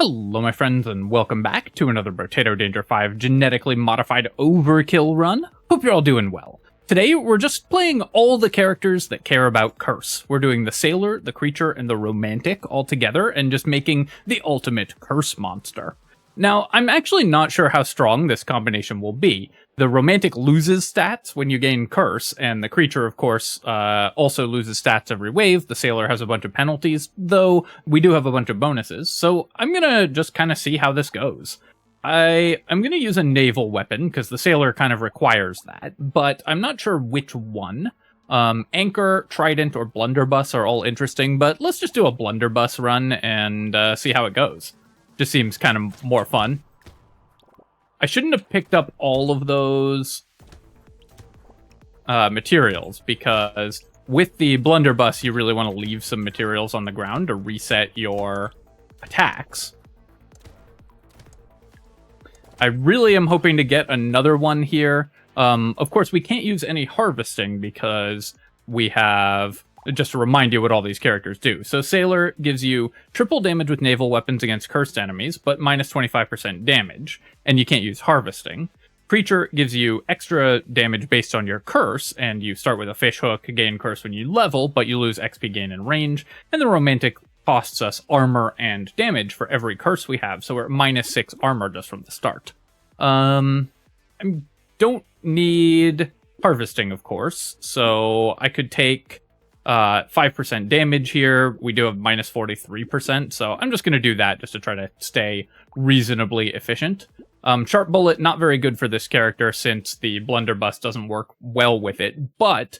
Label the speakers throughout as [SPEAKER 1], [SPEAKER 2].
[SPEAKER 1] Hello my friends and welcome back to another Brotato Danger 5 Genetically Modified Overkill run. Hope you're all doing well. Today we're just playing all the characters that care about curse. We're doing the sailor, the creature, and the romantic all together and just making the ultimate curse monster. Now, I'm actually not sure how strong this combination will be. The romantic loses stats when you gain curse, and the creature, of course, also loses stats every wave. The sailor has a bunch of penalties, though we do have a bunch of bonuses. So I'm gonna just kind of see how this goes. I'm gonna use a naval weapon, because the sailor kind of requires that, but I'm not sure which one. Anchor, Trident, or Blunderbuss are all interesting, but let's just do a Blunderbuss run and see how it goes. Just seems kind of more fun. I shouldn't have picked up all of those materials, because with the Blunderbuss, you really want to leave some materials on the ground to reset your attacks. I really am hoping to get another one here. Of course, we can't use any harvesting because we have... Just to remind you what all these characters do. So Sailor gives you triple damage with naval weapons against cursed enemies, but minus 25% damage, and you can't use harvesting. Creature gives you extra damage based on your curse, and you start with a fish hook, gain curse when you level, but you lose XP gain in range. And the romantic costs us armor and damage for every curse we have, so we're at minus 6 armor just from the start. I don't need harvesting, of course, so I could take 5% damage here. We do have minus 43%, so I'm just going to do that just to try to stay reasonably efficient. Sharp Bullet, not very good for this character since the Blunderbuss doesn't work well with it, but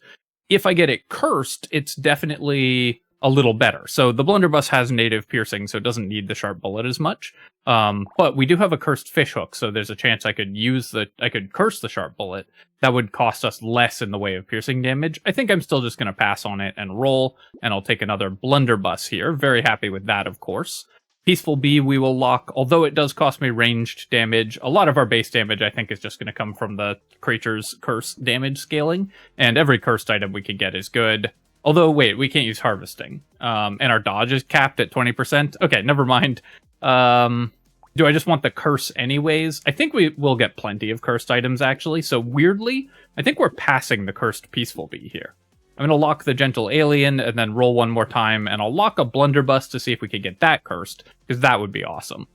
[SPEAKER 1] if I get it cursed, it's definitely a little better. So the Blunderbuss has native piercing, so it doesn't need the Sharp Bullet as much. But we do have a cursed fish hook, so there's a chance I could curse the Sharp Bullet. That would cost us less in the way of piercing damage. I think I'm still just going to pass on it and roll, and I'll take another Blunderbuss here. Very happy with that, of course. Peaceful Bee we will lock, although it does cost me ranged damage. A lot of our base damage, I think, is just going to come from the creature's curse damage scaling, and every cursed item we can get is good. Although, wait, we can't use harvesting. And our dodge is capped at 20%. Okay, never mind. Do I just want the curse anyways? I think we will get plenty of cursed items, actually. So, weirdly, I think we're passing the cursed Peaceful Bee here. I'm going to lock the Gentle Alien and then roll one more time. And I'll lock a Blunderbuss to see if we can get that cursed, because that would be awesome.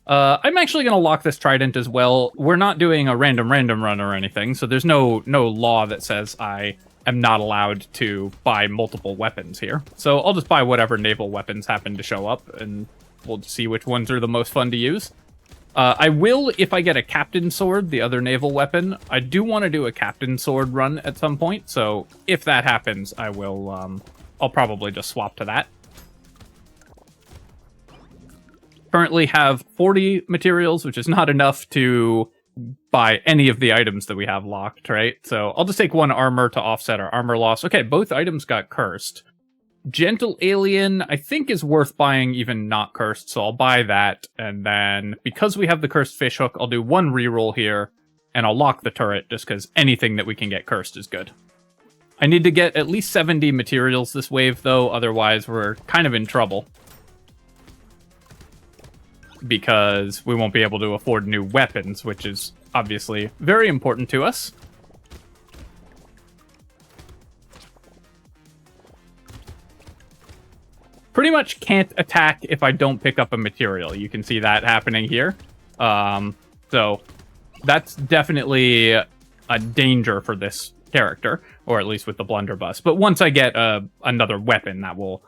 [SPEAKER 1] I'm actually going to lock this Trident as well. We're not doing a random run or anything, so there's no law that says I am not allowed to buy multiple weapons here. So I'll just buy whatever naval weapons happen to show up, and we'll see which ones are the most fun to use. I will, if I get a Captain Sword, the other naval weapon. I do want to do a Captain Sword run at some point, so if that happens, I will, I'll probably just swap to that. Currently have 40 materials, which is not enough to buy any of the items that we have locked, right? So I'll just take one armor to offset our armor loss. Okay, both items got cursed. Gentle Alien, I think, is worth buying even not cursed, so I'll buy that. And then, because we have the cursed fish hook, I'll do one reroll here, and I'll lock the turret, just because anything that we can get cursed is good. I need to get at least 70 materials this wave, though, otherwise we're kind of in trouble. Because we won't be able to afford new weapons, which is obviously very important to us. Pretty much can't attack if I don't pick up a material. You can see that happening here. So that's definitely a danger for this character, or at least with the Blunderbuss. But once I get another weapon, that will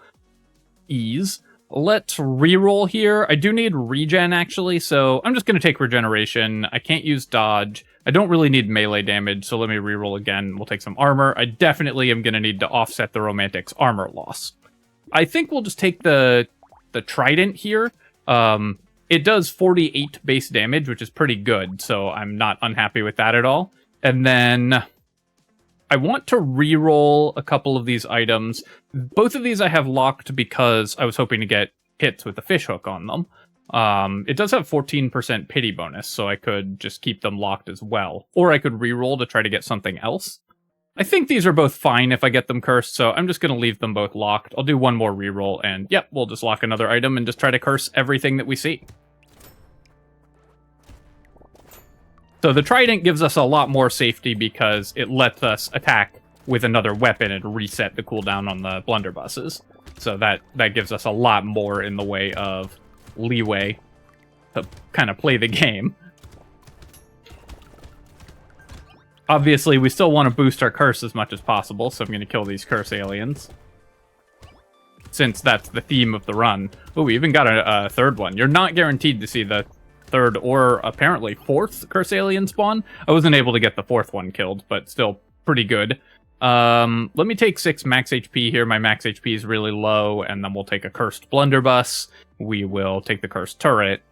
[SPEAKER 1] ease. Let's reroll here. I do need regen, actually, so I'm just going to take regeneration. I can't use dodge. I don't really need melee damage, so let me reroll again. We'll take some armor. I definitely am going to need to offset the Romantic's armor loss. I think we'll just take the Trident here. It does 48 base damage, which is pretty good, so I'm not unhappy with that at all. And then I want to reroll a couple of these items. Both of these I have locked because I was hoping to get hits with the fish hook on them. It does have 14% pity bonus, so I could just keep them locked as well. Or I could reroll to try to get something else. I think these are both fine if I get them cursed, so I'm just going to leave them both locked. I'll do one more reroll, and yep, we'll just lock another item and just try to curse everything that we see. So the trident gives us a lot more safety because it lets us attack with another weapon and reset the cooldown on the blunderbusses. So that gives us a lot more in the way of leeway to kind of play the game. Obviously, we still want to boost our curse as much as possible, so I'm going to kill these curse aliens. Since that's the theme of the run. Oh, we even got a third one. You're not guaranteed to see the third or apparently fourth curse alien spawn. I wasn't able to get the fourth one killed, but still pretty good. Let me take 6 max HP here. My max HP is really low, and then we'll take a cursed blunderbuss. We will take the cursed turret.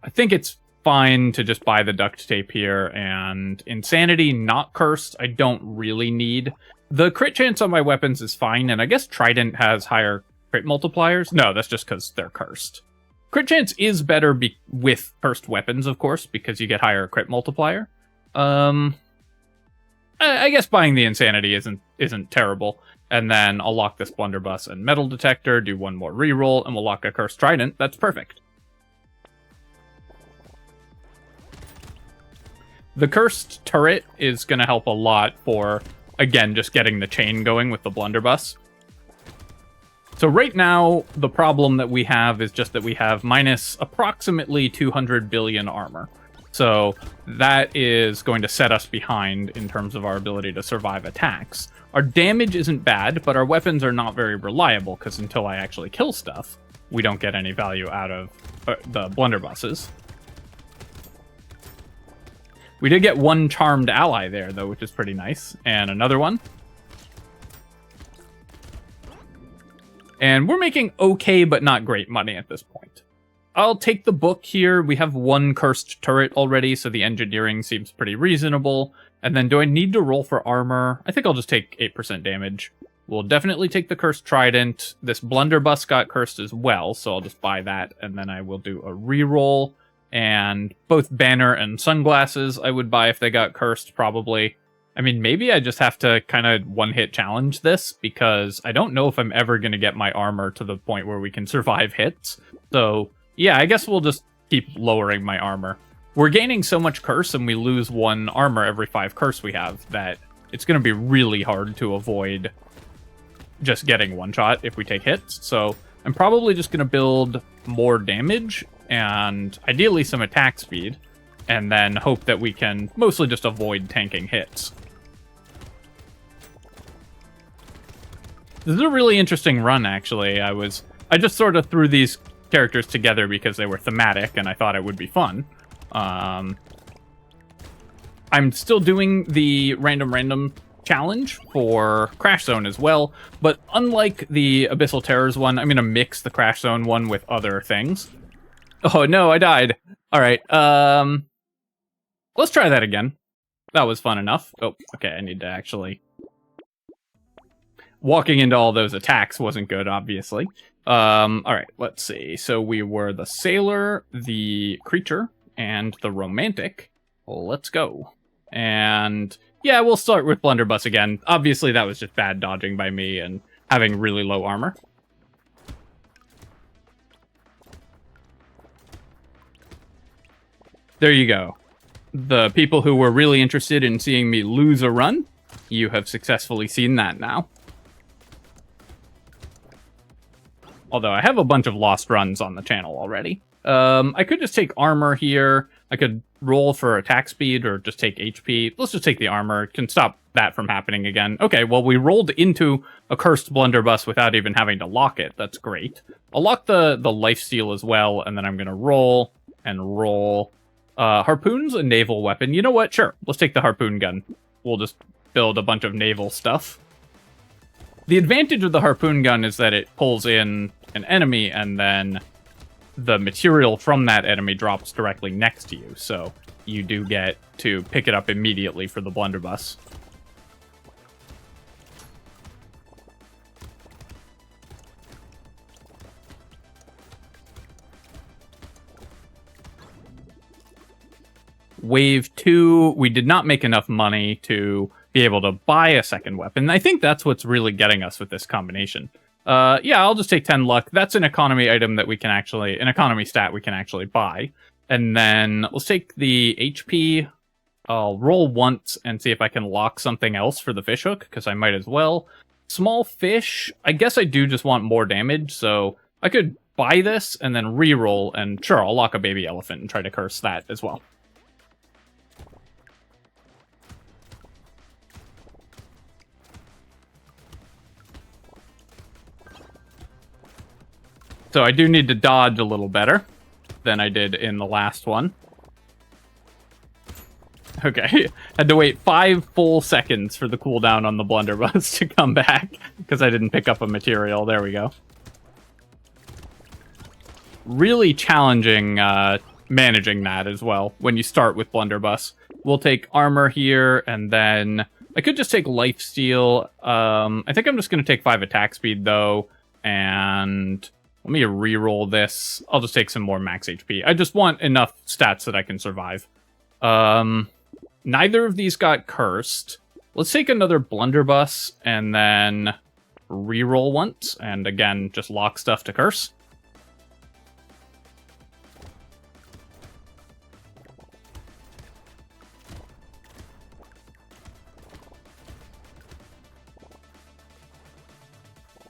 [SPEAKER 1] I think it's fine to just buy the duct tape here, and insanity not cursed I don't really need. The crit chance on my weapons is fine, and I guess trident has higher crit multipliers. No, that's just because they're cursed. Crit chance is better with cursed weapons, of course, because you get higher crit multiplier. I guess buying the insanity isn't terrible. And then I'll lock this blunderbuss and metal detector, do one more reroll, and we'll lock a cursed trident. That's perfect. The cursed turret is going to help a lot for, again, just getting the chain going with the blunderbuss. So right now, the problem that we have is just that we have minus approximately 200 billion armor. So that is going to set us behind in terms of our ability to survive attacks. Our damage isn't bad, but our weapons are not very reliable, because until I actually kill stuff, we don't get any value out of the blunderbusses. We did get one charmed ally there, though, which is pretty nice. And another one. And we're making okay, but not great money at this point. I'll take the book here. We have one cursed turret already, so the engineering seems pretty reasonable. And then do I need to roll for armor? I think I'll just take 8% damage. We'll definitely take the cursed trident. This blunderbuss got cursed as well, so I'll just buy that. And then I will do a reroll. And both banner and sunglasses I would buy if they got cursed, probably. I mean, maybe I just have to kind of one-hit challenge this, because I don't know if I'm ever going to get my armor to the point where we can survive hits. So, yeah, I guess we'll just keep lowering my armor. We're gaining so much curse, and we lose 1 armor every 5 curse we have, that it's going to be really hard to avoid just getting one shot if we take hits. So I'm probably just going to build more damage, and ideally some attack speed, and then hope that we can mostly just avoid tanking hits. This is a really interesting run, actually. I just sort of threw these characters together because they were thematic, and I thought it would be fun. I'm still doing the random challenge for Crash Zone as well, but unlike the Abyssal Terrors one, I'm going to mix the Crash Zone one with other things. Oh no, I died. Alright, let's try that again. That was fun enough. Oh, okay, I need to actually... Walking into all those attacks wasn't good, obviously. Alright, let's see. So we were the sailor, the creature, and the romantic. Let's go. And yeah, we'll start with blunderbuss again. Obviously, that was just bad dodging by me and having really low armor. There you go. The people who were really interested in seeing me lose a run, you have successfully seen that now. Although I have a bunch of lost runs on the channel already. I could just take armor here. I could roll for attack speed or just take HP. Let's just take the armor. It can stop that from happening again. Okay, well, we rolled into a cursed blunderbuss without even having to lock it. That's great. I'll lock the lifesteal as well, and then I'm going to roll and roll. Harpoon's a naval weapon. You know what? Sure. Let's take the harpoon gun. We'll just build a bunch of naval stuff. The advantage of the harpoon gun is that it pulls in an enemy, and then the material from that enemy drops directly next to you, so you do get to pick it up immediately for the blunderbuss. Wave 2, we did not make enough money to be able to buy a second weapon. I think that's what's really getting us with this combination. Yeah, I'll just take 10 luck. That's an economy item that we can actually, an economy stat we can actually buy. And then let's take the HP. I'll roll once and see if I can lock something else for the fishhook, because I might as well. Small fish, I guess I do just want more damage, so I could buy this and then re-roll, and sure, I'll lock a baby elephant and try to curse that as well. So I do need to dodge a little better than I did in the last one. Okay, had to wait 5 full seconds for the cooldown on the blunderbuss to come back, because I didn't pick up a material. There we go. Really challenging managing that as well, when you start with blunderbuss. We'll take armor here, and then I could just take lifesteal. I think I'm just going to take 5 attack speed, though, and let me re-roll this. I'll just take some more max HP. I just want enough stats that I can survive. Neither of these got cursed. Let's take another blunderbuss and then re-roll once. And again, just lock stuff to curse.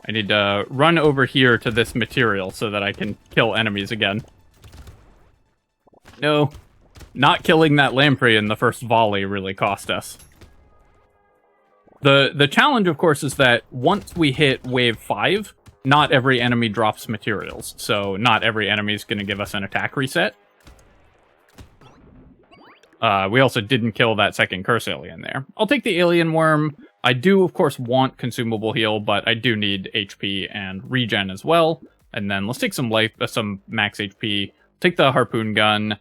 [SPEAKER 1] I need to run over here to this material so that I can kill enemies again. No. Not killing that lamprey in the first volley really cost us. The challenge, of course, is that once we hit wave 5, not every enemy drops materials. So not every enemy is going to give us an attack reset. We also didn't kill that second curse alien there. I'll take the alien worm. I do, of course, want consumable heal, but I do need HP and regen as well. And then let's take some max HP. Take the harpoon gun.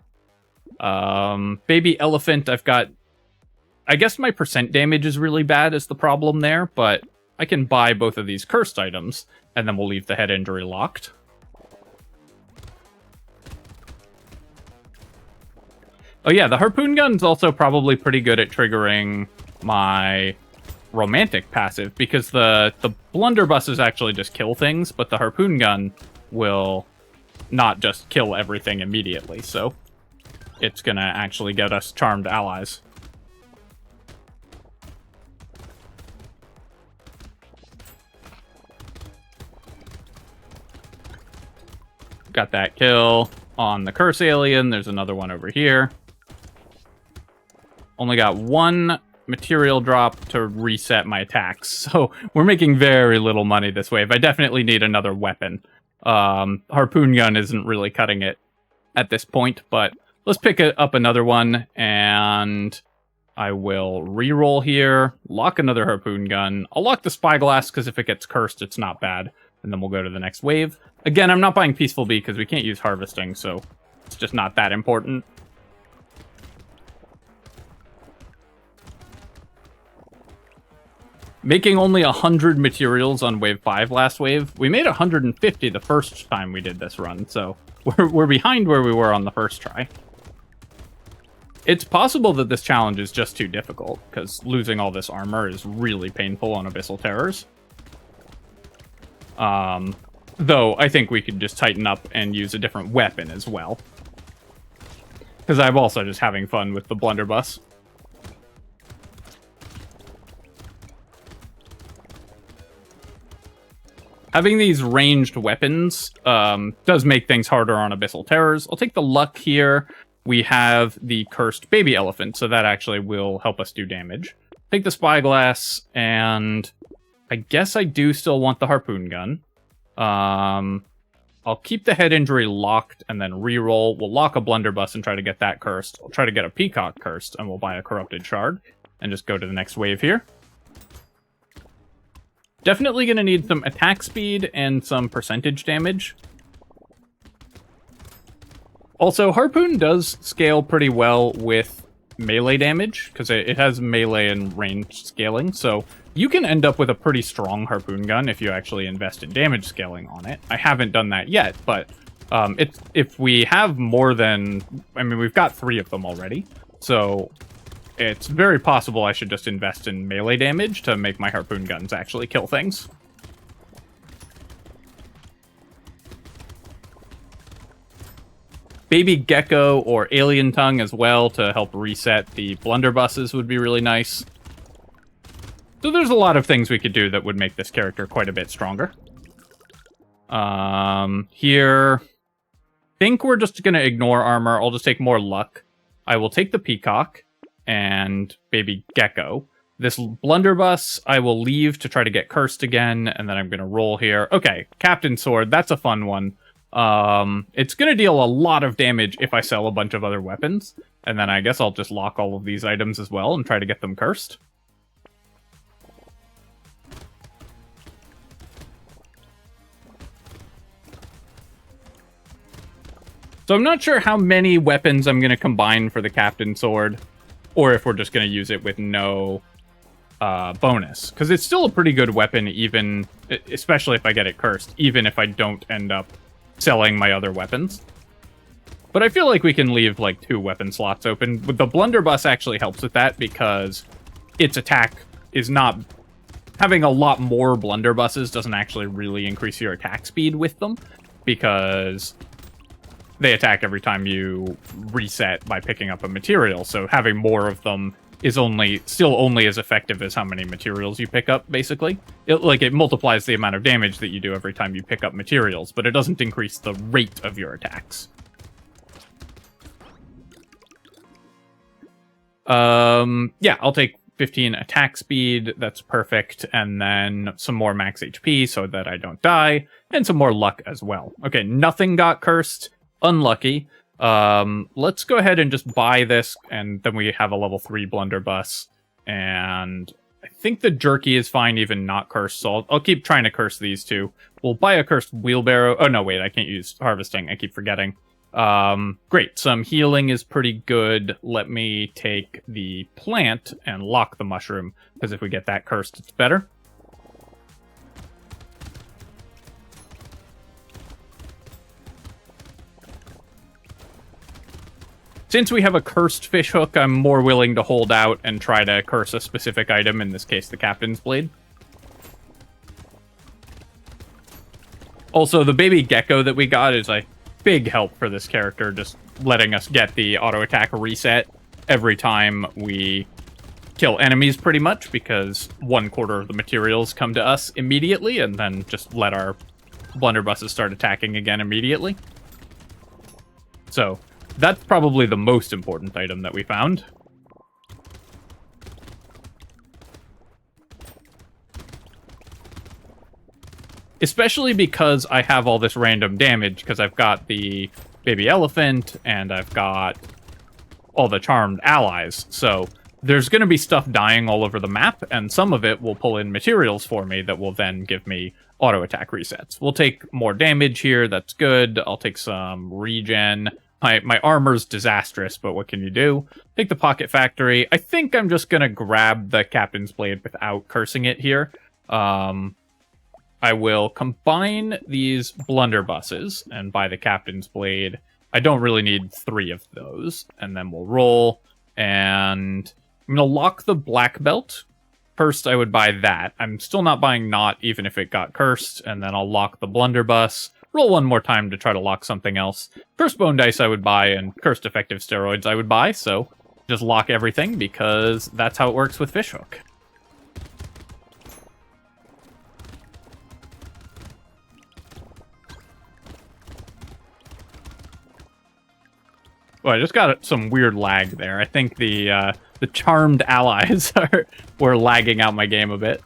[SPEAKER 1] Baby elephant, I've got... I guess my percent damage is really bad is the problem there, but I can buy both of these cursed items, and then we'll leave the head injury locked. Oh yeah, the harpoon gun's also probably pretty good at triggering my romantic passive, because the blunderbusses actually just kill things, but the harpoon gun will not just kill everything immediately, so it's gonna actually get us charmed allies. Got that kill on the curse alien. There's another one over here. Only got 1 material drop to reset my attacks, so we're making very little money this wave. I definitely need another weapon. Harpoon gun isn't really cutting it at this point, but let's pick up another one, and I will re-roll here, lock another harpoon gun. I'll lock the spyglass, because if it gets cursed, it's not bad, and then we'll go to the next wave. Again, I'm not buying Peaceful Bee, because we can't use harvesting, so it's just not that important. Making only 100 materials on wave 5 last wave. We made 150 the first time we did this run, so we're behind where we were on the first try. It's possible that this challenge is just too difficult, because losing all this armor is really painful on Abyssal Terrors. Though, I think we could just tighten up and use a different weapon as well. Because I'm also just having fun with the blunderbuss. Having these ranged weapons does make things harder on Abyssal Terrors. I'll take the luck here. We have the cursed baby elephant, so that actually will help us do damage. Take the spyglass, and I guess I do still want the harpoon gun. I'll keep the head injury locked and then re-roll. We'll lock a blunderbuss and try to get that cursed. I'll try to get a peacock cursed, and we'll buy a corrupted shard and just go to the next wave here. Definitely going to need some attack speed and some percentage damage. Also, Harpoon does scale pretty well with melee damage, because it has melee and range scaling, so you can end up with a pretty strong Harpoon gun if you actually invest in damage scaling on it. I haven't done that yet, but if we have more than... I mean, we've got 3 of them already, so it's very possible I should just invest in melee damage to make my Harpoon guns actually kill things. Baby Gecko or Alien Tongue as well to help reset the blunderbusses would be really nice. So there's a lot of things we could do that would make this character quite a bit stronger. Here, I think we're just going to ignore armor. I'll just take more luck. I will take the Peacock and Baby Gecko. This blunderbuss I will leave to try to get cursed again, and then I'm going to roll here. Okay, Captain Sword, that's a fun one. It's going to deal a lot of damage if I sell a bunch of other weapons, and then I guess I'll just lock all of these items as well and try to get them cursed. So I'm not sure how many weapons I'm going to combine for the Captain Sword, or if we're just going to use it with no bonus. Because it's still a pretty good weapon, even, especially if I get it cursed, even if I don't end up selling my other weapons. But I feel like we can leave, like, 2 weapon slots open. But the blunderbuss actually helps with that, because its attack is not... Having a lot more blunderbusses doesn't actually really increase your attack speed with them, because they attack every time you reset by picking up a material, so having more of them is still only as effective as how many materials you pick up, basically. It multiplies the amount of damage that you do every time you pick up materials, but it doesn't increase the rate of your attacks. Yeah, I'll take 15 attack speed, that's perfect, and then some more max HP so that I don't die, and some more luck as well. Okay, nothing got cursed. Unlucky. Let's go ahead and just buy this, and then we have a level 3 blunderbuss. And I think the jerky is fine, even not cursed, so I'll keep trying to curse these two. We'll buy a cursed wheelbarrow. Oh, no, wait, I can't use harvesting. I keep forgetting. Great, some healing is pretty good. Let me take the plant and lock the mushroom, because if we get that cursed, it's better. Since we have a cursed fishhook, I'm more willing to hold out and try to curse a specific item, in this case the Captain's Blade. Also, the Baby Gecko that we got is a big help for this character, just letting us get the auto-attack reset every time we kill enemies, pretty much, because 1/4 of the materials come to us immediately, and then just let our blunderbusses start attacking again immediately. So that's probably the most important item that we found. Especially because I have all this random damage, because I've got the baby elephant, and I've got all the charmed allies. So there's going to be stuff dying all over the map, and some of it will pull in materials for me that will then give me auto-attack resets. We'll take more damage here, that's good. I'll take some regen. My armor's disastrous, but what can you do? Take the Pocket Factory. I think I'm just going to grab the Captain's Blade without cursing it here. I will combine these blunderbusses and buy the Captain's Blade. I don't really need 3 of those. And then we'll roll. And I'm going to lock the black belt. First, I would buy that. I'm still not buying Knot, even if it got cursed. And then I'll lock the blunderbuss. Roll one more time to try to lock something else. Cursed Bone Dice I would buy, and Cursed Effective Steroids I would buy, so just lock everything, because that's how it works with Fishhook. Well, I just got some weird lag there. I think the charmed allies were lagging out my game a bit.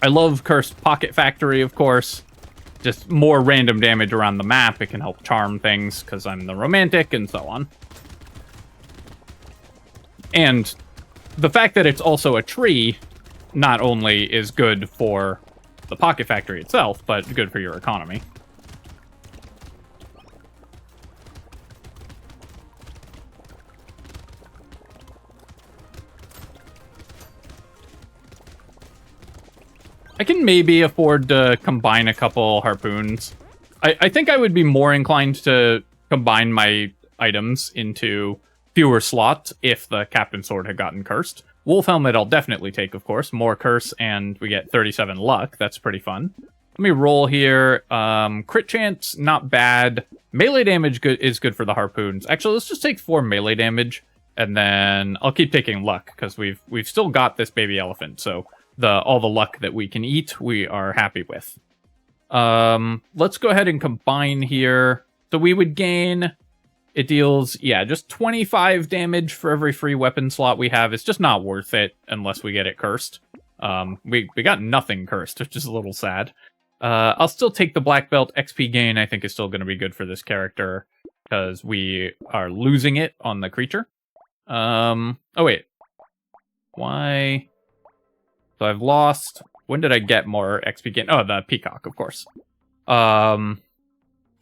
[SPEAKER 1] I love Cursed Pocket Factory, of course. Just more random damage around the map. It can help charm things, because I'm the romantic, and so on. And the fact that it's also a tree not only is good for the Pocket Factory itself, but good for your economy. I can maybe afford to combine a couple harpoons. I think I would be more inclined to combine my items into fewer slots if the Captain's Sword had gotten cursed. Wolf Helmet I'll definitely take, of course. More curse, and we get 37 luck. That's pretty fun. Let me roll here. Crit chance, not bad. Melee damage is good for the harpoons. Actually, let's just take 4 melee damage, and then I'll keep taking luck, because we've still got this baby elephant, so all the luck that we can eat, we are happy with. Let's go ahead and combine here. So we would gain... It deals, yeah, just 25 damage for every free weapon slot we have. It's just not worth it unless we get it cursed. We got nothing cursed, which is a little sad. I'll still take the black belt. XP gain, I think, is still going to be good for this character, because we are losing it on the creature. Oh, wait. Why? So I've lost... When did I get more XP gain? Oh, the peacock, of course.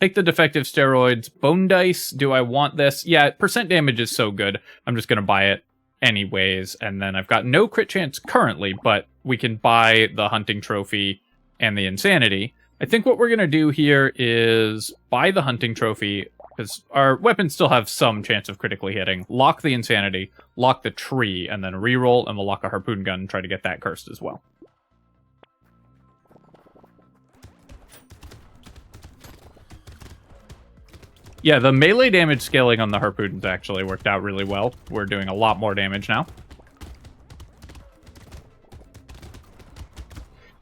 [SPEAKER 1] Take the defective steroids. Bone dice, do I want this? Yeah, percent damage is so good. I'm just going to buy it anyways. And then I've got no crit chance currently, but we can buy the hunting trophy and the insanity. I think what we're going to do here is buy the hunting trophy, because our weapons still have some chance of critically hitting. Lock the insanity, lock the tree, and then reroll, and we'll lock a harpoon gun and try to get that cursed as well. Yeah, the melee damage scaling on the harpoons actually worked out really well. We're doing a lot more damage now.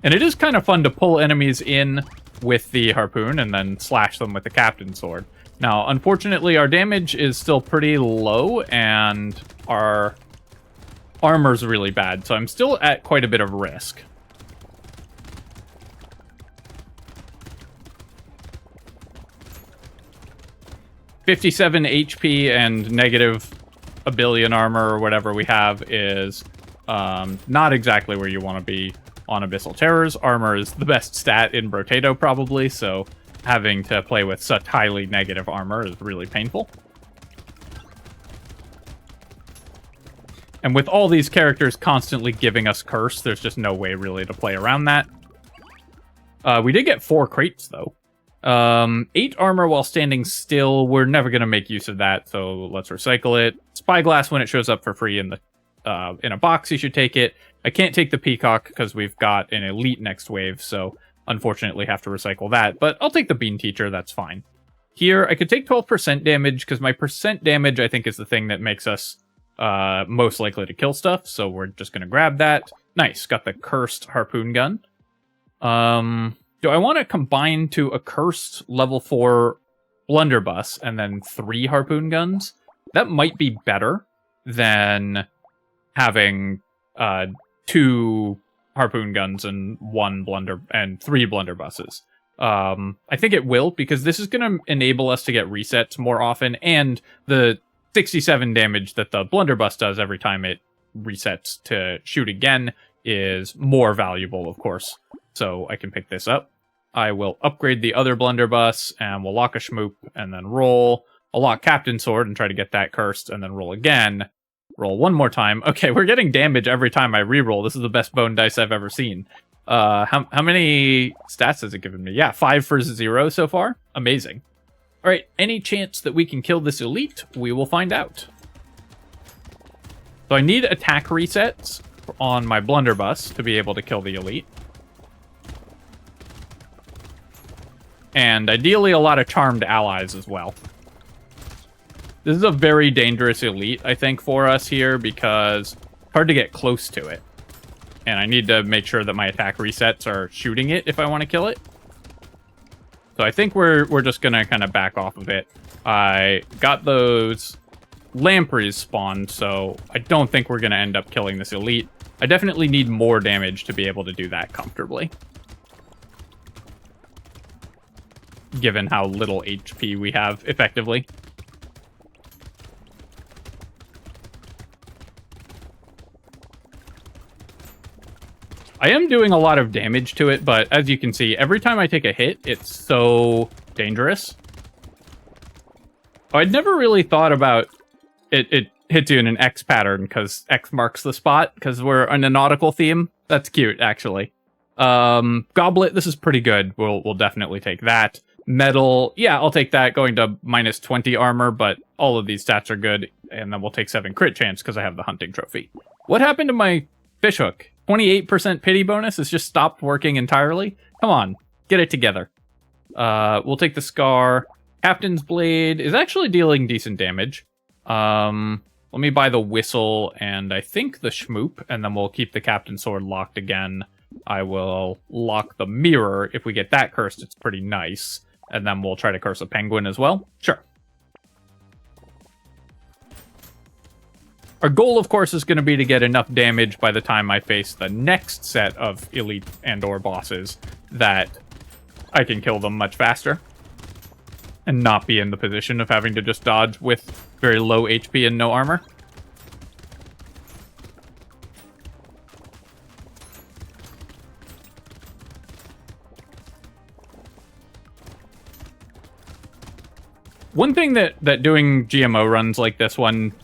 [SPEAKER 1] And it is kind of fun to pull enemies in with the harpoon and then slash them with the captain's sword. Now, unfortunately, our damage is still pretty low and our armor's really bad, so I'm still at quite a bit of risk. $57 HP and negative a billion armor or whatever we have is not exactly where you want to be on Abyssal Terrors. Armor is the best stat in Brotato, probably, so having to play with such highly negative armor is really painful. And with all these characters constantly giving us curse, there's just no way really to play around that. We did get 4 crates, though. 8 armor while standing still. We're never going to make use of that, so let's recycle it. Spyglass, when it shows up for free in a box, you should take it. I can't take the peacock because we've got an elite next wave, so unfortunately have to recycle that. But I'll take the bean teacher, that's fine. Here, I could take 12% damage, because my percent damage, I think, is the thing that makes us most likely to kill stuff, so we're just going to grab that. Nice, got the cursed harpoon gun. Do I want to combine to a cursed level 4 blunderbuss and then 3 harpoon guns? That might be better than having 2 harpoon guns and 3 blunderbusses. I think it will, because this is going to enable us to get resets more often, and the 67 damage that the blunderbuss does every time it resets to shoot again is more valuable, of course. So I can pick this up. I will upgrade the other blunderbuss, and we'll lock a schmoop, and then roll. I'll lock Captain Sword and try to get that cursed, and then roll again. Roll one more time. Okay, we're getting damage every time I reroll. This is the best bone dice I've ever seen. How many stats has it given me? Yeah, 5 for 0 so far. Amazing. All right, any chance that we can kill this elite? We will find out. So I need attack resets on my blunderbuss to be able to kill the elite. And ideally a lot of charmed allies as well. This is a very dangerous elite, I think, for us here, because it's hard to get close to it. And I need to make sure that my attack resets are shooting it if I want to kill it. So I think we're just going to kind of back off of it. I got those lampreys spawned, so I don't think we're going to end up killing this elite. I definitely need more damage to be able to do that comfortably, given how little HP we have effectively. I am doing a lot of damage to it, but as you can see, every time I take a hit, it's so dangerous. I'd never really thought about it hits you in an X pattern, because X marks the spot, because we're in a nautical theme. That's cute, actually. Goblet, this is pretty good. We'll definitely take that. Metal, yeah, I'll take that, going to minus 20 armor, but all of these stats are good, and then we'll take 7 crit chance because I have the hunting trophy. What happened to my fishhook? 28% pity bonus has just stopped working entirely? Come on. Get it together. We'll take the Scar. Captain's Blade is actually dealing decent damage. Let me buy the Whistle and I think the Schmoop, and then we'll keep the Captain's Sword locked again. I will lock the Mirror. If we get that cursed, it's pretty nice. And then we'll try to curse a Penguin as well. Sure. Our goal, of course, is going to be to get enough damage by the time I face the next set of elite and/or bosses that I can kill them much faster and not be in the position of having to just dodge with very low HP and no armor. One thing that doing GMO runs like this one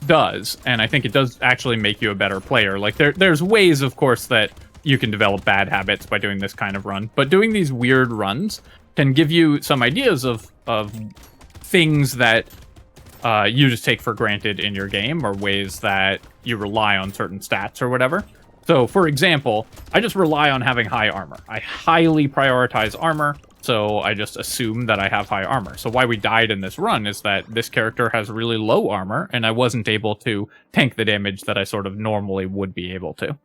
[SPEAKER 1] does, and I think it does actually make you a better player. Like, there's ways, of course, that you can develop bad habits by doing this kind of run, but doing these weird runs can give you some ideas of things that you just take for granted in your game, or ways that you rely on certain stats or whatever. So, for example, I just rely on having high armor. I highly prioritize armor, so I just assume that I have high armor. So why we died in this run is that this character has really low armor, and I wasn't able to tank the damage that I sort of normally would be able to.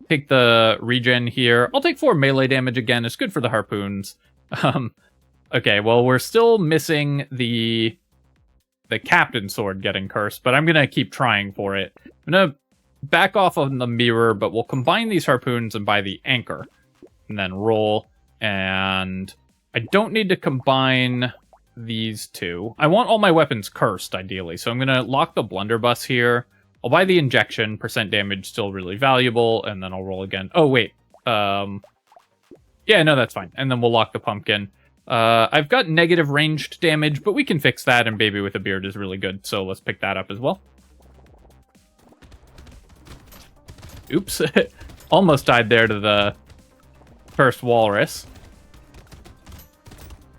[SPEAKER 1] Take the regen here. I'll take 4 melee damage again. It's good for the harpoons. Okay, well, we're still missing the Captain's Sword getting cursed, but I'm going to keep trying for it. I'm going to back off on the Mirror, but we'll combine these harpoons and buy the Anchor. And then roll, and I don't need to combine these two. I want all my weapons cursed, ideally, so I'm going to lock the Blunderbuss here. I'll buy the Injection, percent damage still really valuable, and then I'll roll again. Oh, wait. Yeah, no, that's fine. And then we'll lock the Pumpkin. I've got negative ranged damage, but we can fix that, and Baby with a Beard is really good, so let's pick that up as well. Oops. Almost died there to the first Walrus.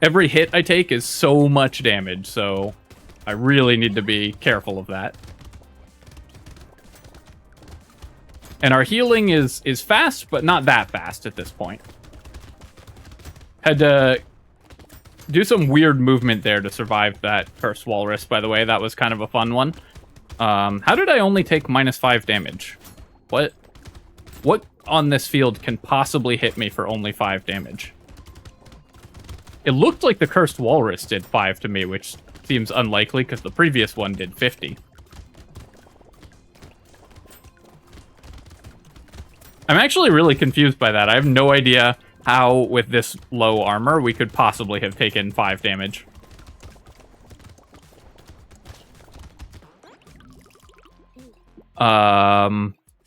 [SPEAKER 1] Every hit I take is so much damage, so I really need to be careful of that. And our healing is fast, but not that fast at this point. Had to do some weird movement there to survive that first Walrus, by the way. That was kind of a fun one. How did I only take -5 damage? What on this field can possibly hit me for only 5 damage? It looked like the Cursed Walrus did 5 to me, which seems unlikely because the previous one did 50. I'm actually really confused by that. I have no idea how, with this low armor, we could possibly have taken 5 damage.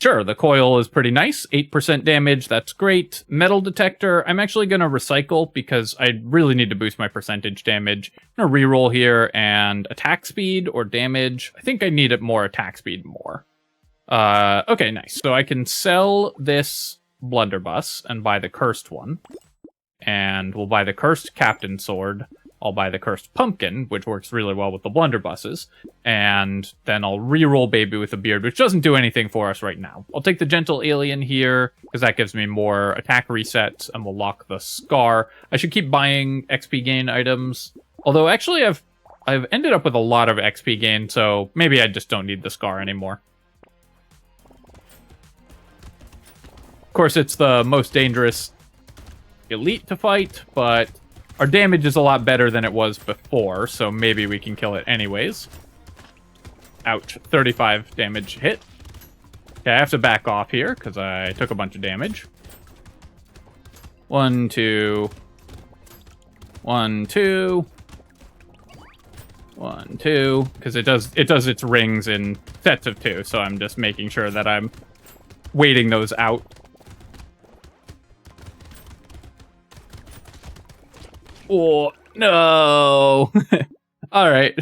[SPEAKER 1] Sure, the coil is pretty nice. 8% damage, that's great. Metal detector, I'm actually going to recycle because I really need to boost my percentage damage. I'm going to reroll here, and attack speed or damage. I think I need it more attack speed more. Okay, nice. So I can sell this Blunderbuss and buy the cursed one. And we'll buy the cursed Captain's Sword. I'll buy the cursed Pumpkin, which works really well with the Blunderbusses. And then I'll reroll Baby with a Beard, which doesn't do anything for us right now. I'll take the Gentle Alien here, because that gives me more attack resets, and we'll lock the Scar. I should keep buying XP gain items. Although, actually, I've ended up with a lot of XP gain, so maybe I just don't need the Scar anymore. Of course, it's the most dangerous elite to fight, but our damage is a lot better than it was before, so maybe we can kill it anyways. Ouch, 35 damage hit. Okay, I have to back off here, because I took a bunch of damage. 1, 2... 1, 2... 1, 2... Because it does its rings in sets of 2, so I'm just making sure that I'm waiting those out. Oh, no. All right.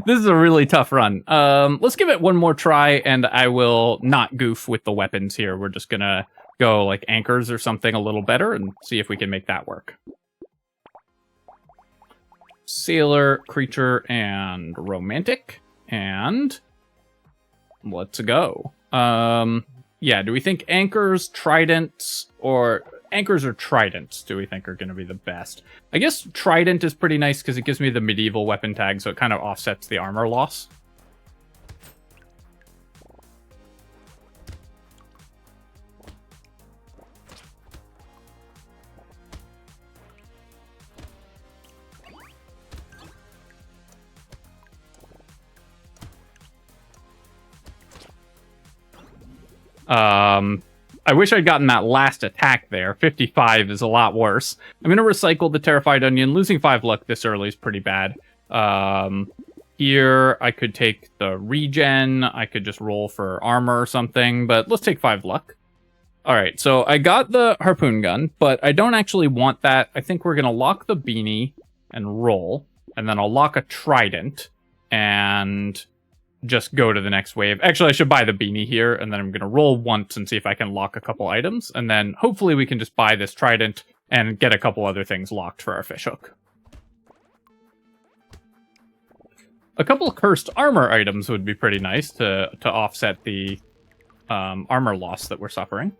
[SPEAKER 1] This is a really tough run. Let's give it one more try, and I will not goof with the weapons here. We're just going to go like anchors or something a little better and see if we can make that work. Sailor, creature, and romantic. And let's go. Yeah, do we think anchors, tridents, or anchors or tridents do we think are going to be the best? I guess trident is pretty nice because it gives me the medieval weapon tag, so it kind of offsets the armor loss. I wish I'd gotten that last attack there. 55 is a lot worse. I'm going to recycle the Terrified Onion. Losing 5 luck this early is pretty bad. Here, I could take the regen. I could just roll for armor or something, but let's take 5 luck. Alright, so I got the harpoon gun, but I don't actually want that. I think we're going to lock the beanie and roll, and then I'll lock a trident, and just go to the next wave. Actually, I should buy the beanie here, and then I'm going to roll once and see if I can lock a couple items, and then hopefully we can just buy this trident and get a couple other things locked for our fishhook. A couple of cursed armor items would be pretty nice to offset the armor loss that we're suffering.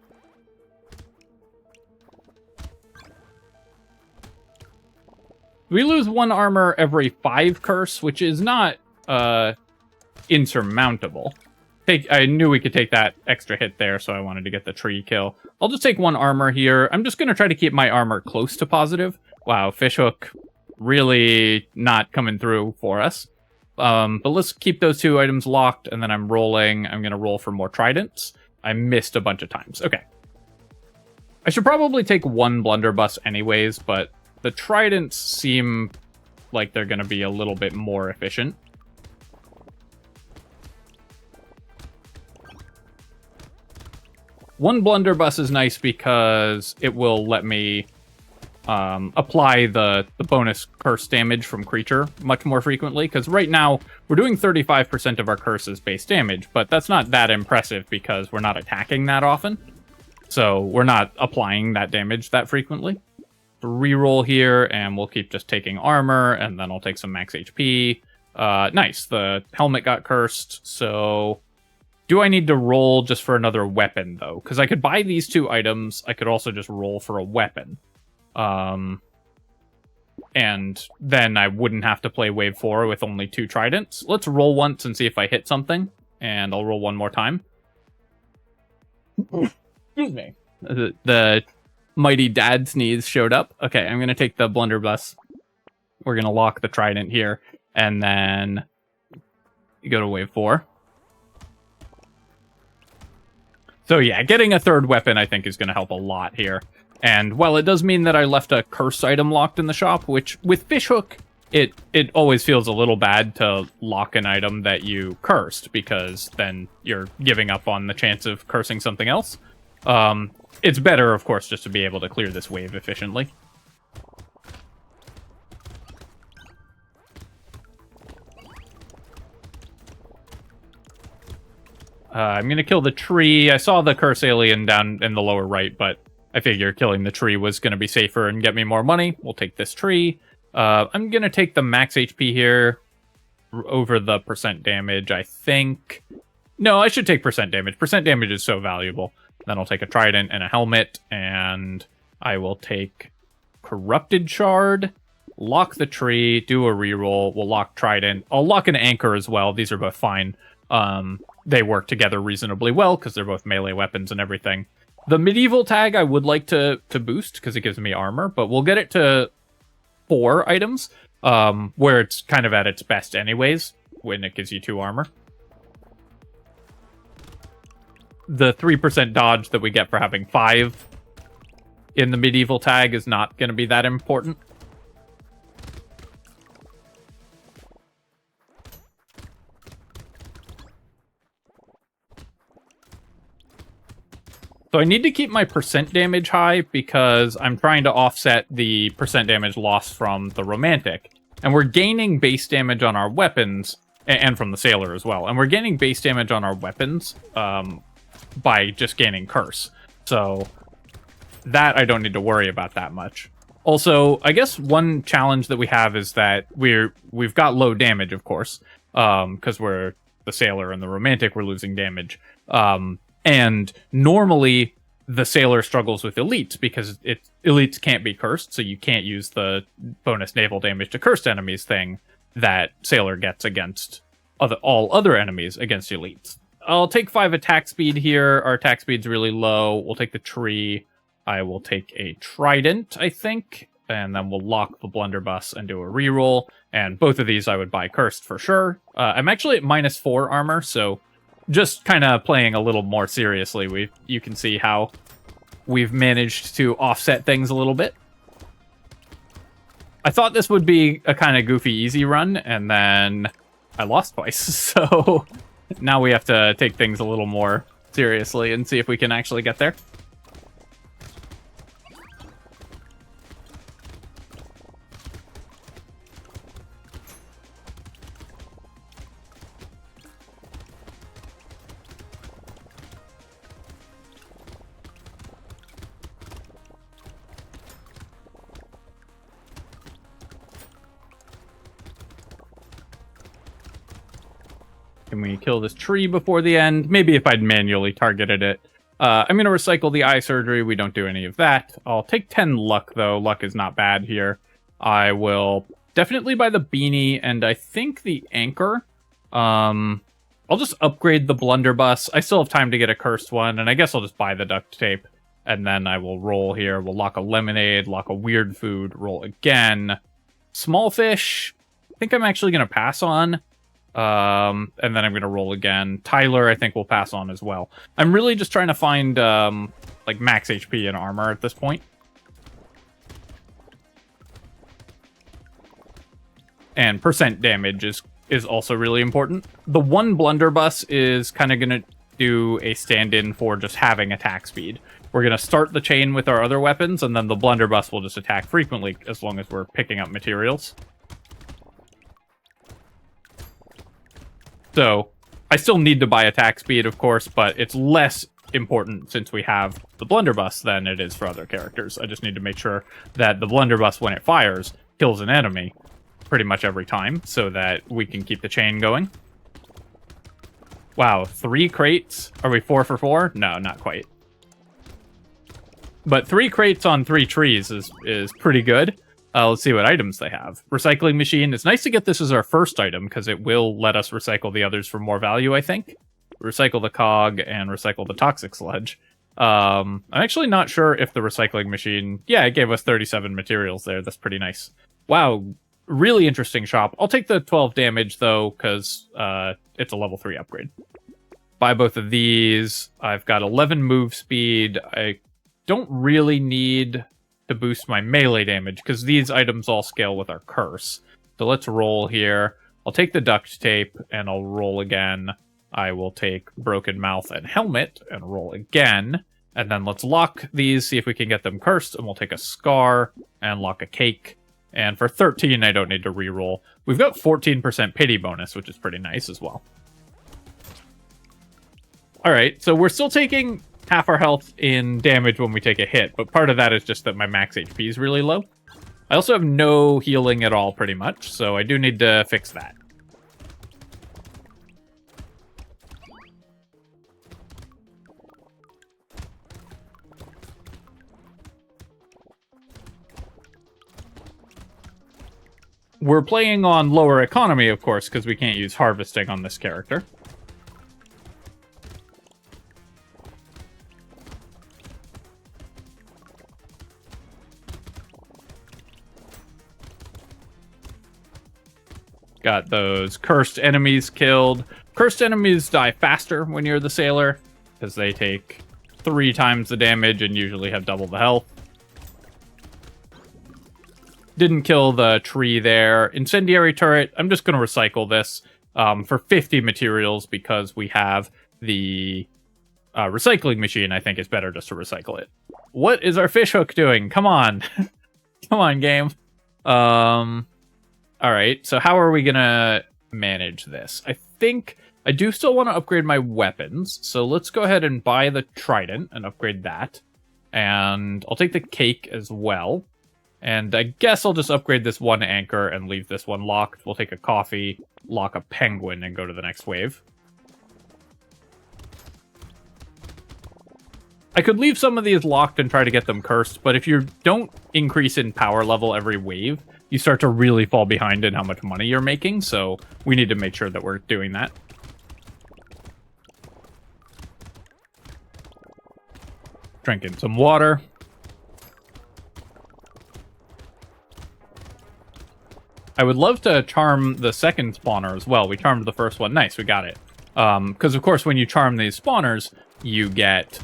[SPEAKER 1] We lose 1 armor every 5 curse, which is not insurmountable. I knew we could take that extra hit there, so I wanted to get the tree kill. I'll just take 1 armor here. I'm just going to try to keep my armor close to positive. Wow, fishhook really not coming through for us. But let's keep those 2 items locked, and then I'm rolling. I'm going to roll for more tridents. I missed a bunch of times. Okay. I should probably take 1 blunderbuss anyways, but the tridents seem like they're going to be a little bit more efficient. One blunderbuss is nice because it will let me apply the bonus curse damage from creature much more frequently, because right now we're doing 35% of our curses base damage, but that's not that impressive because we're not attacking that often, so we're not applying that damage that frequently. Reroll here, and we'll keep just taking armor, and then I'll take some max HP. Nice, the helmet got cursed, so do I need to roll just for another weapon, though? Because I could buy these 2 items, I could also just roll for a weapon. And then I wouldn't have to play wave 4 with only 2 tridents. Let's roll once and see if I hit something, and I'll roll 1 more time. Excuse me. The mighty dad sneeze showed up. Okay, I'm going to take the blunderbuss. We're going to lock the trident here, and then you go to wave 4. So yeah, getting a 3rd weapon I think is going to help a lot here. And while it does mean that I left a curse item locked in the shop, which with fishhook, it always feels a little bad to lock an item that you cursed, because then you're giving up on the chance of cursing something else. It's better, of course, just to be able to clear this wave efficiently. I'm going to kill the tree. I saw the curse alien down in the lower right, but I figure killing the tree was going to be safer and get me more money. We'll take this tree. I'm going to take the max HP here over the percent damage, I think. No, I should take percent damage. Percent damage is so valuable. Then I'll take a trident and a helmet, and I will take corrupted shard, lock the tree, do a reroll. We'll lock trident. I'll lock an anchor as well. These are both fine. They work together reasonably well because they're both melee weapons and everything. The medieval tag I would like to boost because it gives me armor, but we'll get it to 4 items, where it's kind of at its best anyways, when it gives you 2 armor. The 3% dodge that we get for having 5 in the medieval tag is not going to be that important. So I need to keep my percent damage high because I'm trying to offset the percent damage loss from the romantic. And we're gaining base damage on our weapons, and from the sailor as well. And we're gaining base damage on our weapons by just gaining curse. So that I don't need to worry about that much. Also, I guess one challenge that we have is that we've got low damage, of course, because we're the sailor and the romantic, we're losing damage. And normally the sailor struggles with elites because elites can't be cursed, so you can't use the bonus naval damage to cursed enemies thing that sailor gets against all other enemies against elites. I'll take 5 attack speed here. Our attack speed's really low. We'll take the tree. I will take a trident, I think, and then we'll lock the blunderbuss and do a reroll. And both of these I would buy cursed for sure. I'm actually at -4 armor, so just kind of playing a little more seriously. You can see how we've managed to offset things a little bit. I thought this would be a kind of goofy easy run, and then I lost twice. So now we have to take things a little more seriously and see if we can actually get there. Can we kill this tree before the end? Maybe if I'd manually targeted it. I'm going to recycle the eye surgery. We don't do any of that. I'll take 10 luck, though. Luck is not bad here. I will definitely buy the beanie and I think the anchor. I'll just upgrade the blunderbuss. I still have time to get a cursed one, and I guess I'll just buy the duct tape. And then I will roll here. We'll lock a lemonade, lock a weird food, roll again. Small fish, I think I'm actually going to pass on. And then I'm going to roll again. Tyler, I think we'll pass on as well. I'm really just trying to find, like, max HP and armor at this point. And percent damage is also really important. The one blunderbuss is kind of going to do a stand-in for just having attack speed. We're going to start the chain with our other weapons, and then the blunderbuss will just attack frequently as long as we're picking up materials. So, I still need to buy attack speed, of course, but it's less important since we have the blunderbuss than it is for other characters. I just need to make sure that the blunderbuss, when it fires, kills an enemy pretty much every time, so that we can keep the chain going. Wow, 3 crates? Are we 4 for 4? No, not quite. But 3 crates on 3 trees is pretty good. Let's see what items they have. Recycling machine. It's nice to get this as our first item, because it will let us recycle the others for more value, I think. Recycle the cog and recycle the toxic sludge. I'm actually not sure if the recycling machine... Yeah, it gave us 37 materials there. That's pretty nice. Wow, really interesting shop. I'll take the 12 damage, though, because it's a level 3 upgrade. Buy both of these. I've got 11 move speed. I don't really need to boost my melee damage, because these items all scale with our curse. So let's roll here. I'll take the duct tape, and I'll roll again. I will take broken mouth and helmet, and roll again. And then let's lock these, see if we can get them cursed, and we'll take a scar, and lock a cake. And for 13, I don't need to reroll. We've got 14% pity bonus, which is pretty nice as well. Alright, so we're still taking half our health in damage when we take a hit, but part of that is just that my max HP is really low. I also have no healing at all, pretty much, so I do need to fix that. We're playing on lower economy, of course, because we can't use harvesting on this character. Got those cursed enemies killed. Cursed enemies die faster when you're the sailor, because they take 3 times the damage and usually have double the health. Didn't kill the tree there. Incendiary turret, I'm just going to recycle this for 50 materials, because we have the recycling machine. I think it's better just to recycle it. What is our fishhook doing? Come on. Come on, game. Alright, so how are we gonna manage this? I think I do still want to upgrade my weapons, so let's go ahead and buy the trident and upgrade that. And I'll take the cake as well. And I guess I'll just upgrade this one anchor and leave this one locked. We'll take a coffee, lock a penguin, and go to the next wave. I could leave some of these locked and try to get them cursed, but if you don't increase in power level every wave, you start to really fall behind in how much money you're making, so we need to make sure that we're doing that. Drinking some water. I would love to charm the second spawner as well. We charmed the first one. Nice, we got it. Because, of course, when you charm these spawners, you get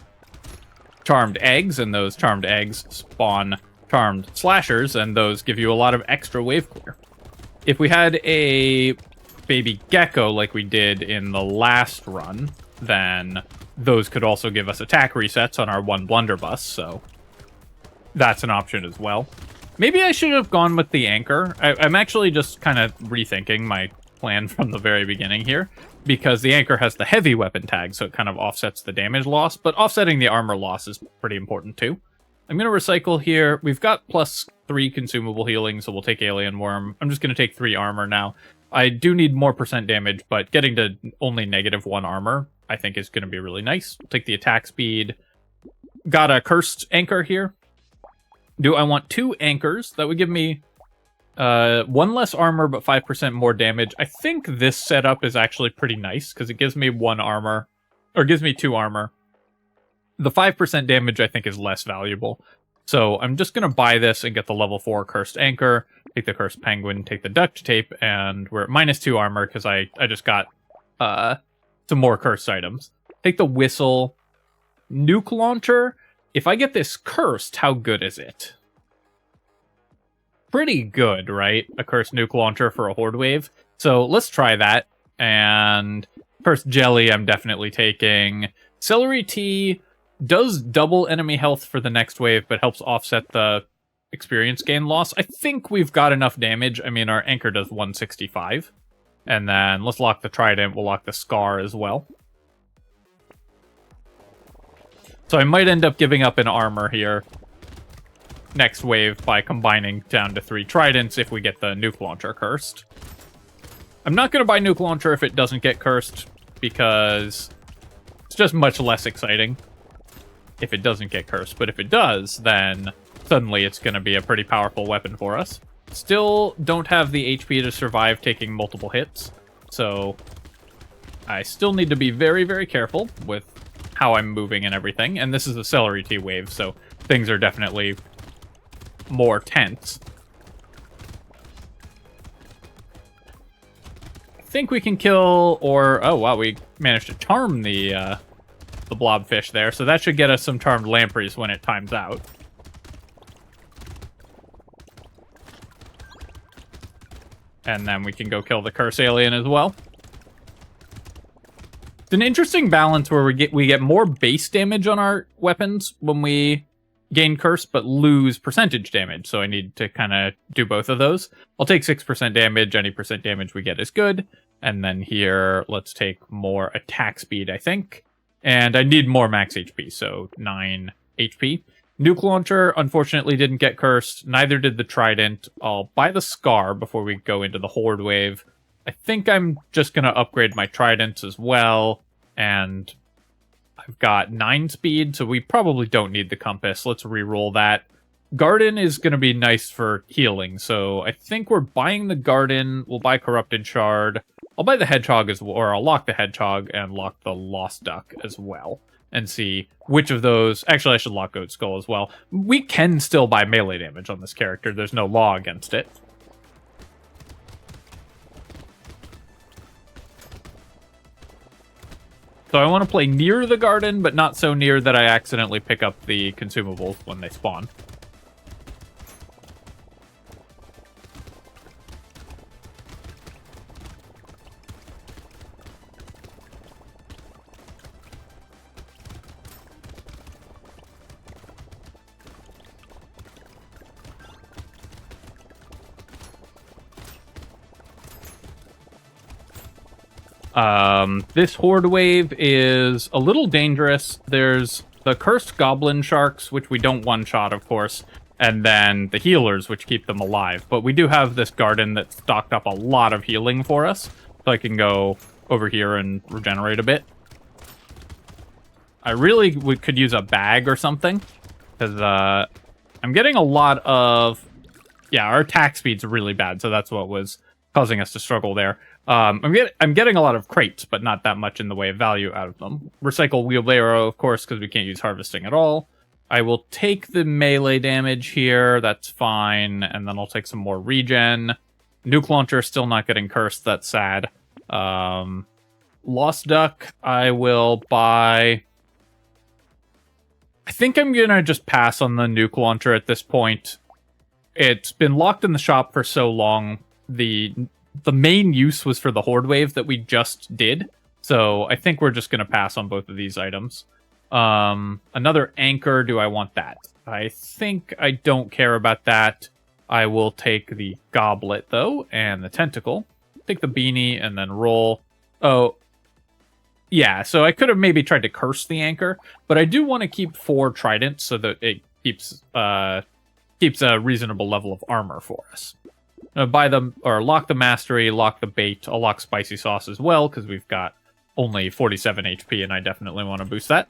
[SPEAKER 1] charmed eggs, and those charmed eggs spawn charmed slashers, and those give you a lot of extra wave clear. If we had a baby gecko like we did in the last run, then those could also give us attack resets on our one blunderbuss, so that's an option as well. Maybe I should have gone with the anchor. I'm actually just kind of rethinking my plan from the very beginning here, because the anchor has the heavy weapon tag, so it kind of offsets the damage loss, but offsetting the armor loss is pretty important too. I'm going to recycle here. We've got +3 consumable healing, so we'll take Alien Worm. I'm just going to take 3 armor now. I do need more % damage, but getting to only -1 armor, I think, is going to be really nice. We'll take the attack speed. Got a cursed anchor here. Do I want 2 anchors? That would give me 1 less armor, but 5% more damage. I think this setup is actually pretty nice, because it gives me 1 armor, or gives me 2 armor. The 5% damage, I think, is less valuable. So I'm just going to buy this and get the level 4 Cursed Anchor, take the Cursed Penguin, take the Duct Tape, and we're at -2 armor, because I just got some more cursed items. Take the Whistle. Nuke Launcher. If I get this cursed, how good is it? Pretty good, right? A cursed nuke launcher for a horde wave. So let's try that. And first jelly I'm definitely taking. Celery tea does double enemy health for the next wave, but helps offset the experience gain loss. I think we've got enough damage. I mean, our anchor does 165. And then let's lock the trident. We'll lock the scar as well. So I might end up giving up an armor here next wave by combining down to 3 tridents if we get the nuke launcher cursed. I'm not going to buy nuke launcher if it doesn't get cursed, because it's just much less exciting if it doesn't get cursed. But if it does, then suddenly it's going to be a pretty powerful weapon for us. Still don't have the HP to survive taking multiple hits, so I still need to be very, very careful with how I'm moving and everything. And this is a celery tea wave, so things are definitely more tense. I think we can kill, or oh wow, we managed to charm the blobfish there, so that should get us some charmed lampreys when it times out. And then we can go kill the curse alien as well. It's an interesting balance where we get more base damage on our weapons when we gain curse, but lose percentage damage. So I need to kind of do both of those. I'll take 6% damage. Any percent damage we get is good. And then here, let's take more attack speed, I think. And I need more max HP, so 9 HP. Nuke Launcher, unfortunately, didn't get cursed. Neither did the Trident. I'll buy the Scar before we go into the Horde Wave. I think I'm just going to upgrade my Tridents as well. And I've got 9 speed, so we probably don't need the Compass. Let's reroll that. Garden is going to be nice for healing, so I think we're buying the Garden. We'll buy Corrupted Shard. I'll buy the Hedgehog as well, or I'll lock the Hedgehog and lock the Lost Duck as well. And see which of those... Actually, I should lock Goat Skull as well. We can still buy melee damage on this character. There's no law against it. So I want to play near the garden, but not so near that I accidentally pick up the consumables when they spawn. This Horde Wave is a little dangerous. There's the Cursed Goblin Sharks, which we don't one-shot, of course, and then the Healers, which keep them alive. But we do have this Garden that stocked up a lot of healing for us, so I can go over here and regenerate a bit. I really could use a bag or something, because I'm getting a lot of... Yeah, our attack speed's really bad, so that's what was causing us to struggle there. I'm getting a lot of crates, but not that much in the way of value out of them. Recycle wheelbarrow, of course, because we can't use harvesting at all. I will take the melee damage here, that's fine, and then I'll take some more regen. Nuke launcher still not getting cursed, that's sad. Lost Duck, I will buy... I think I'm gonna just pass on the nuke launcher at this point. It's been locked in the shop for so long. The main use was for the Horde Wave that we just did. So I think we're just going to pass on both of these items. Another anchor, do I want that? I think I don't care about that. I will take the goblet, though, and the tentacle. Take the beanie and then roll. Oh, yeah, so I could have maybe tried to curse the anchor, but I do want to keep 4 tridents so that it keeps a reasonable level of armor for us. Buy them, or lock the mastery, lock the bait. I'll lock spicy sauce as well, because we've got only 47 HP, and I definitely want to boost that.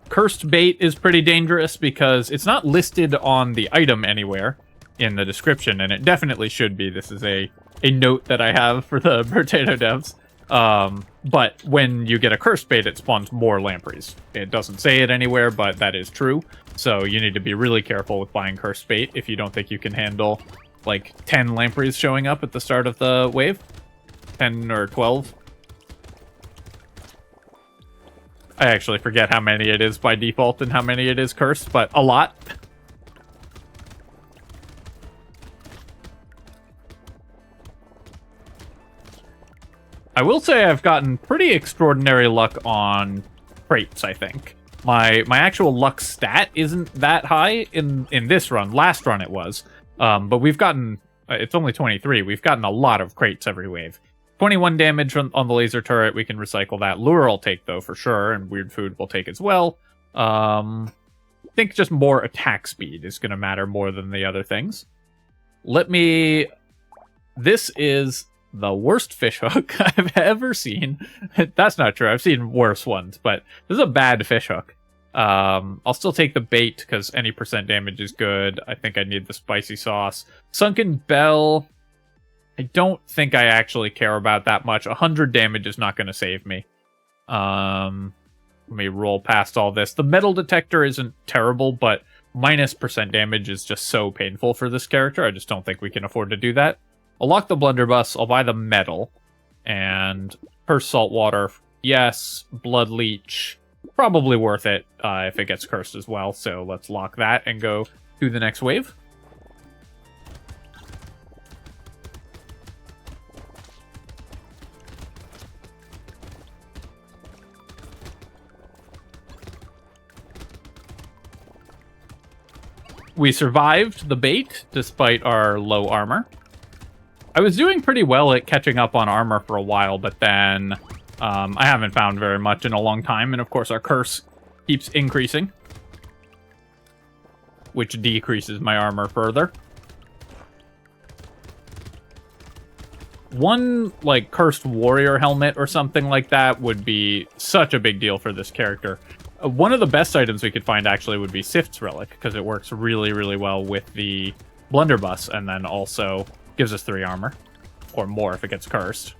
[SPEAKER 1] Cursed bait is pretty dangerous because it's not listed on the item anywhere in the description, and it definitely should be. This is a note that I have for the Brotato devs. But when you get a cursed bait, it spawns more lampreys. It doesn't say it anywhere, but that is true. So you need to be really careful with buying cursed bait if you don't think you can handle like 10 lampreys showing up at the start of the wave. 10 or 12. I actually forget how many it is by default and how many it is cursed, but a lot. I will say I've gotten pretty extraordinary luck on crates, I think. My actual luck stat isn't that high in this run. Last run it was. But we've gotten... it's only 23. We've gotten a lot of crates every wave. 21 damage on the laser turret. We can recycle that. Lure I'll take, though, for sure. And weird food we'll take as well. I think just more attack speed is going to matter more than the other things. Let me... This is... the worst fishhook I've ever seen. That's not true. I've seen worse ones, but this is a bad fishhook. I'll still take the bait because any percent damage is good. I think I need the spicy sauce. Sunken Bell. I don't think I actually care about that much. 100 damage is not going to save me. Let me roll past all this. The metal detector isn't terrible, but minus percent damage is just so painful for this character. I just don't think we can afford to do that. I'll lock the blunderbuss, I'll buy the metal, and cursed saltwater, yes, blood leech, probably worth it if it gets cursed as well, so let's lock that and go to the next wave. We survived the bait, despite our low armor. I was doing pretty well at catching up on armor for a while, but then I haven't found very much in a long time, and of course our curse keeps increasing, which decreases my armor further. One, like, cursed warrior helmet or something like that would be such a big deal for this character. One of the best items we could find, actually, would be Sift's Relic, because it works really, really well with the blunderbuss, and then also gives us 3 armor, or more if it gets cursed.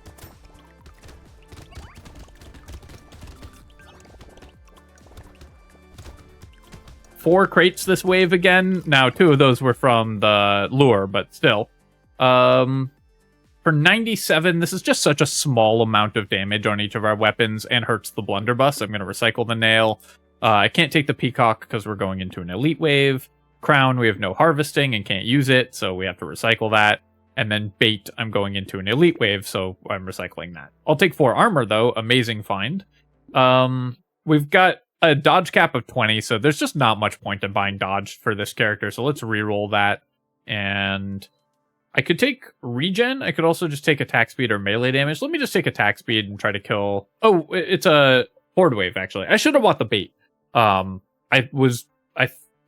[SPEAKER 1] Four crates this wave again. Now, 2 of those were from the lure, but still. For 97, this is just such a small amount of damage on each of our weapons and hurts the blunderbuss. I'm going to recycle the nail. I can't take the peacock because we're going into an elite wave. Crown, we have no harvesting and can't use it, so we have to recycle that. And then bait, I'm going into an elite wave, so I'm recycling that. I'll take 4 armor, though. Amazing find. We've got a dodge cap of 20, so there's just not much point in buying dodge for this character, so let's reroll that. And I could take regen. I could also just take attack speed or melee damage. Let me just take attack speed and try to kill... Oh, it's a horde wave, actually. I should have bought the bait. I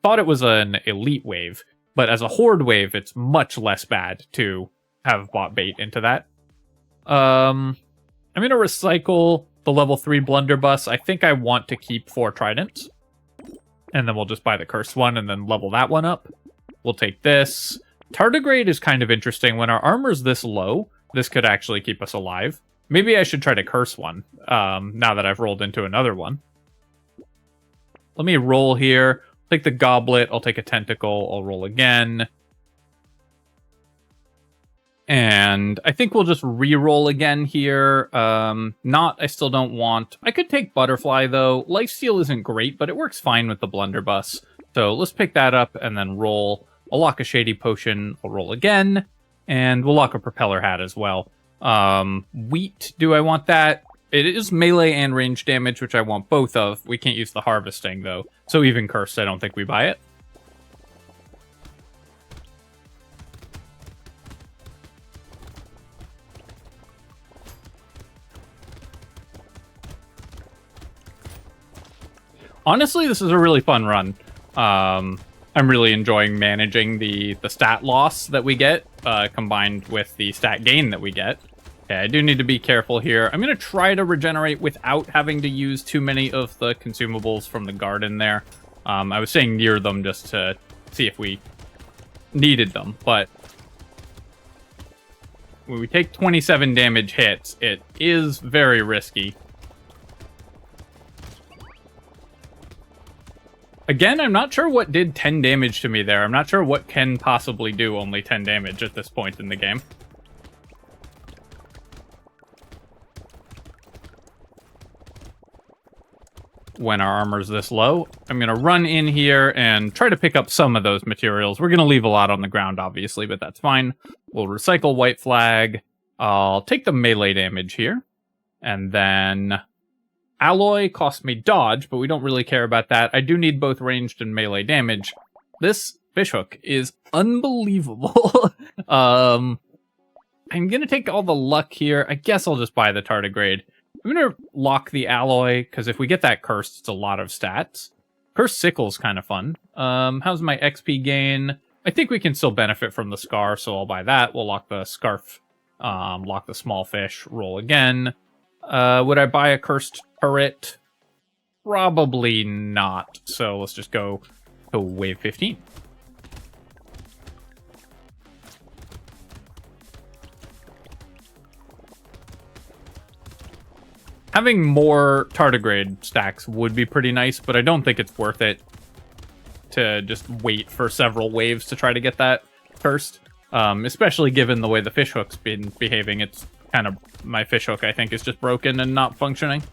[SPEAKER 1] thought it was an elite wave, But as a horde wave, it's much less bad to have bought bait into that. I'm going to recycle the level 3 blunderbuss. I think I want to keep 4 tridents. And then we'll just buy the cursed one and then level that one up. We'll take this. Tardigrade is kind of interesting. When our armor's this low, this could actually keep us alive. Maybe I should try to curse one, now that I've rolled into another one. Let me roll here. Take the goblet. I'll take a tentacle. I'll roll again. And I think we'll just re-roll again here. I still don't want... I could take butterfly, though. Lifesteal isn't great, but it works fine with the blunderbuss. So let's pick that up and then roll. I'll lock a shady potion. I'll roll again. And we'll lock a propeller hat as well. Wheat, do I want that? It is melee and range damage, which I want both of. We can't use the harvesting, though. So even cursed, I don't think we buy it. Honestly, this is a really fun run. I'm really enjoying managing the stat loss that we get, combined with the stat gain that we get. Okay, I do need to be careful here. I'm going to try to regenerate without having to use too many of the consumables from the garden there. I was staying near them just to see if we needed them, but when we take 27 damage hits, it is very risky. Again, I'm not sure what did 10 damage to me there. I'm not sure what can possibly do only 10 damage at this point in the game. When our armor's this low, I'm going to run in here and try to pick up some of those materials. We're going to leave a lot on the ground, obviously, but that's fine. We'll recycle white flag. I'll take the melee damage here. And then alloy costs me dodge, but we don't really care about that. I do need both ranged and melee damage. This fishhook is unbelievable. I'm going to take all the luck here. I guess I'll just buy the tardigrade. I'm going to lock the alloy, because if we get that cursed, it's a lot of stats. Cursed sickle's kind of fun. How's my XP gain? I think we can still benefit from the scar, so I'll buy that. We'll lock the scarf, lock the small fish, roll again. Would I buy a cursed turret? Probably not. So let's just go to wave 15. Having more tardigrade stacks would be pretty nice, but I don't think it's worth it to just wait for several waves to try to get that cursed. Especially given the way the fishhook's been behaving. It's kind of... my fishhook, I think, is just broken and not functioning.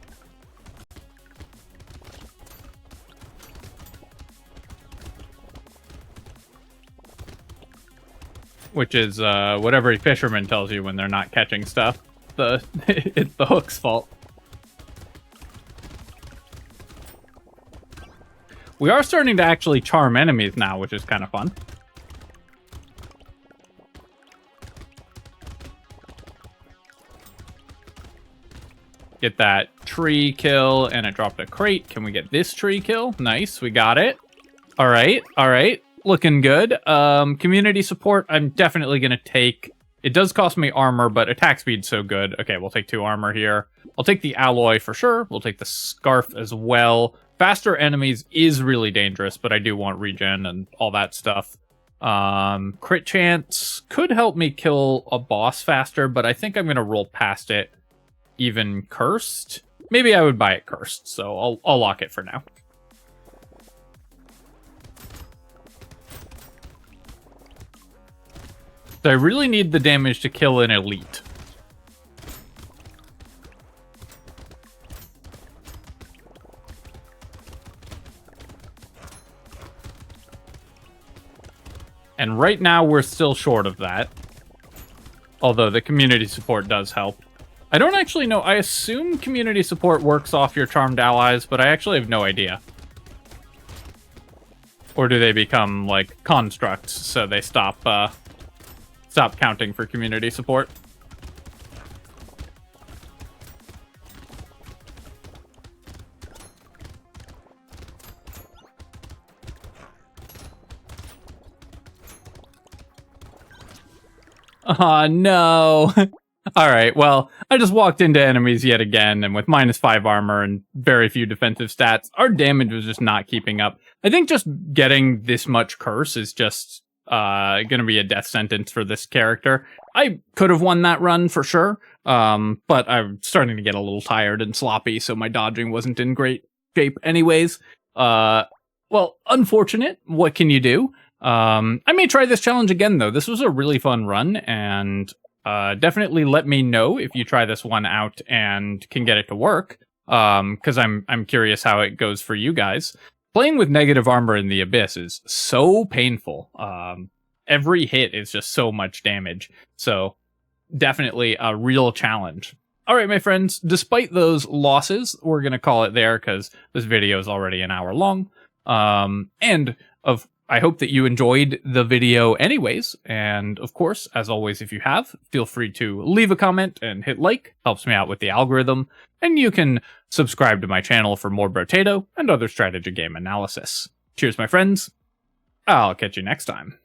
[SPEAKER 1] Which is what every fisherman tells you when they're not catching stuff. It's the hook's fault. We are starting to actually charm enemies now, which is kind of fun. Get that tree kill, and it dropped a crate. Can we get this tree kill? Nice, we got it. All right, looking good. Community support, I'm definitely going to take. It does cost me armor, but attack speed's so good. Okay, we'll take 2 armor here. I'll take the alloy for sure. We'll take the scarf as well. Faster enemies is really dangerous, but I do want regen and all that stuff. Crit chance could help me kill a boss faster, but I think I'm going to roll past it. Even cursed? Maybe I would buy it cursed, so I'll lock it for now. So I really need the damage to kill an elite. And right now, we're still short of that. Although the community support does help. I don't actually know. I assume community support works off your charmed allies, but I actually have no idea. Or do they become, like, constructs, so they stop counting for community support? Oh, no. Alright, well, I just walked into enemies yet again, and with -5 armor and very few defensive stats, our damage was just not keeping up. I think just getting this much curse is just gonna be a death sentence for this character. I could have won that run for sure, but I'm starting to get a little tired and sloppy, so my dodging wasn't in great shape anyways. Well, unfortunate. What can you do? I may try this challenge again, though. This was a really fun run, and definitely let me know if you try this one out and can get it to work, because I'm curious how it goes for you guys. Playing with negative armor in the Abyss is so painful. Every hit is just so much damage, so definitely a real challenge. Alright, my friends, despite those losses, we're going to call it there because this video is already an hour long. I hope that you enjoyed the video anyways, and of course, as always, if you have, feel free to leave a comment and hit like, helps me out with the algorithm, and you can subscribe to my channel for more Brotato and other strategy game analysis. Cheers, my friends. I'll catch you next time.